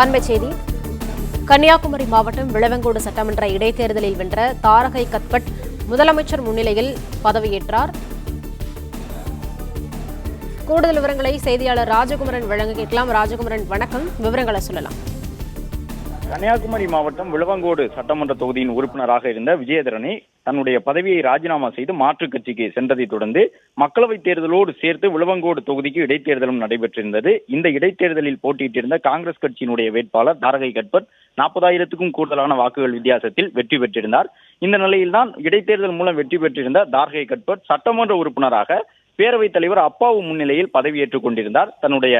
அண்மைச் செய்தி. கன்னியாகுமரி மாவட்டம் விளவங்கோடு சட்டமன்ற இடைத்தேர்தலில் வென்ற தாரகை கத்பட் முதலமைச்சர் முன்னிலையில் பதவியேற்றார். கூடுதல் விவரங்களை செய்தியாளர் ராஜகுமரன் வழங்க கேட்கலாம். ராஜகுமரன், வணக்கம். விவரங்களை சொல்லலாம். கன்னியாகுமரி மாவட்டம் விளவங்கோடு சட்டமன்ற தொகுதியின் உறுப்பினராக இருந்த விஜயதரணி தன்னுடைய பதவியை ராஜினாமா செய்து மாற்றுக் கட்சிக்கு சென்றதை தொடர்ந்து மக்களவைத் தேர்தலோடு சேர்த்து விளவங்கோடு தொகுதிக்கு இடைத்தேர்தலும் நடைபெற்றிருந்தது. இந்த இடைத்தேர்தலில் போட்டியிட்டிருந்த காங்கிரஸ் கட்சியினுடைய வேட்பாளர் தாரகை கத்பட் 40,000க்கும் கூடுதலான வாக்குகள் வித்தியாசத்தில் வெற்றி பெற்றிருந்தார். இந்த நிலையில்தான் இடைத்தேர்தல் மூலம் வெற்றி பெற்றிருந்த தாரகை கத்பட் சட்டமன்ற உறுப்பினராக பேரவைத் தலைவர் அப்பாவு முன்னிலையில் பதவியேற்றுக் கொண்டிருந்தார். தன்னுடைய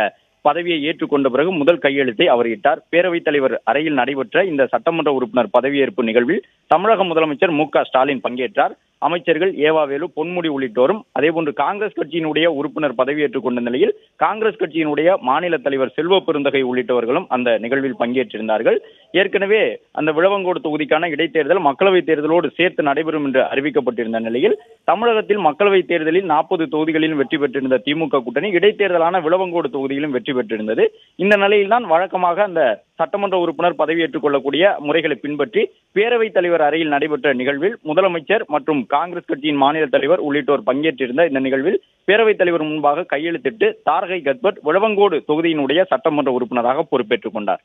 பதவியை ஏற்றுக்கொண்ட பிறகு முதல் கையெழுத்தை அவர் இட்டார். பேரவைத் தலைவர் அறையில் நடைபெற்ற இந்த சட்டமன்ற உறுப்பினர் பதவியேற்பு நிகழ்வில் தமிழக முதலமைச்சர் மு.க.ஸ்டாலின் பங்கேற்றார். அமைச்சர்கள் ஏவாவேலு, பொன்முடி உள்ளிட்டோரும், அதேபோன்று காங்கிரஸ் கட்சியினுடைய உறுப்பினர் பதவியேற்றுக் கொண்ட நிலையில் காங்கிரஸ் கட்சியினுடைய மாநில தலைவர் செல்வ பெருந்தகை உள்ளிட்டவர்களும் அந்த நிகழ்வில் பங்கேற்றிருந்தார்கள். ஏற்கனவே அந்த விளவங்கோடு தொகுதிக்கான இடைத்தேர்தல் மக்களவைத் தேர்தலோடு சேர்த்து நடைபெறும் என்று அறிவிக்கப்பட்டிருந்த நிலையில் தமிழகத்தில் மக்களவைத் தேர்தலில் 40 தொகுதிகளிலும் வெற்றி பெற்றிருந்த திமுக கூட்டணி இடைத்தேர்தலான விளவங்கோடு தொகுதியிலும் வெற்றி பெற்றிருந்தது. இந்த நிலையில்தான் வழக்கமாக அந்த சட்டமன்ற உறுப்பினர் பதவியேற்றுக் கொள்ளக்கூடிய முறைகளை பின்பற்றி பேரவைத் தலைவர் அறையில் நடைபெற்ற நிகழ்வில் முதலமைச்சர் மற்றும் காங்கிரஸ் கட்சியின் மாநில தலைவர் உள்ளிட்டோர் பங்கேற்றிருந்த இந்த நிகழ்வில் பேரவைத் தலைவர் முன்பாக கையெழுத்திட்டு தாரகை கத்பட் விளவங்கோடு தொகுதியினுடைய சட்டமன்ற உறுப்பினராக பொறுப்பேற்றுக் கொண்டார்.